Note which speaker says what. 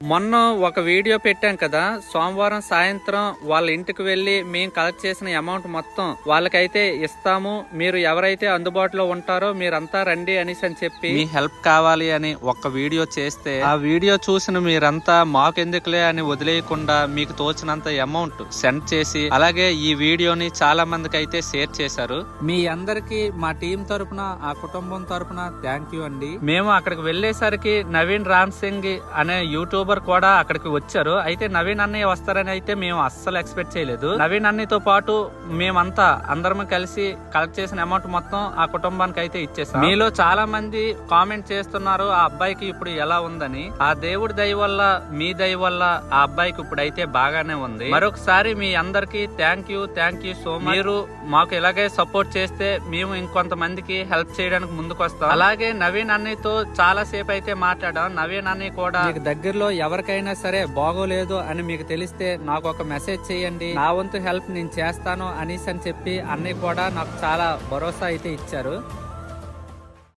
Speaker 1: మొన్న ఒక వీడియో పెట్టాం కదా, సోమవారం సాయంత్రం వాళ్ళ ఇంటికి వెళ్లి మేము కలెక్ట్ చేసిన అమౌంట్ మొత్తం వాళ్ళకైతే ఇస్తాము, మీరు ఎవరైతే అందుబాటులో ఉంటారో మీరంతా రండి అనేసి అని చెప్పి మీ హెల్ప్ కావాలి అని ఒక వీడియో చేస్తే, ఆ వీడియో చూసిన మీరంతా మాకెందుకులే అని వదిలేయకుండా మీకు తోచినంత అమౌంట్ సెండ్ చేసి, అలాగే ఈ వీడియోని చాలా మందికి అయితే షేర్ చేశారు. మీ అందరికి మా టీం తరపున, ఆ కుటుంబం తరపున థ్యాంక్ యూ అండి. మేము అక్కడికి వెళ్లేసరికి నవీన్ రామ్ సింగ్ అనే యూట్యూబర్ కూడా అక్కడికి వచ్చారు. అయితే నవీన్ అన్నయ్య వస్తారని అయితే మేము అస్సలు ఎక్స్పెక్ట్ చేయలేదు. నవీన్ అన్నయ్యతో పాటు మేమంతా అందరం కలిసి కలెక్ట్ చేసిన అమౌంట్ మొత్తం ఆ కుటుంబానికి అయితే ఇచ్చేసాం. మీలో చాలా మంది కామెంట్ చేస్తున్నారు ఆ అబ్బాయికి ఇప్పుడు ఎలా ఉందని. ఆ దేవుడి దయ వల్ల, మీ దయ వల్ల ఆ అబ్బాయికి ఇప్పుడు అయితే బాగానే ఉంది. మరొకసారి మీ అందరికి థ్యాంక్ యూ సో మచ్. మీరు మాకు ఇలాగే సపోర్ట్ చేస్తే మేము ఇంకొంతమందికి హెల్ప్ చేయడానికి ముందుకు వస్తాం. అలాగే నవీన్ అన్నయ్యతో చాలా సేపు అయితే మాట్లాడాం. నవీన్ అన్నయ్య కూడా మీకు దగ్గరలో ఎవరికైనా సరే బాగోలేదు అని మీకు తెలిస్తే నాకు ఒక మెసేజ్ చేయండి, నా వంతు హెల్ప్ నేను చేస్తాను అనేసి అని చెప్పి అన్నయ్య కూడా నాకు చాలా భరోసా అయితే ఇచ్చారు.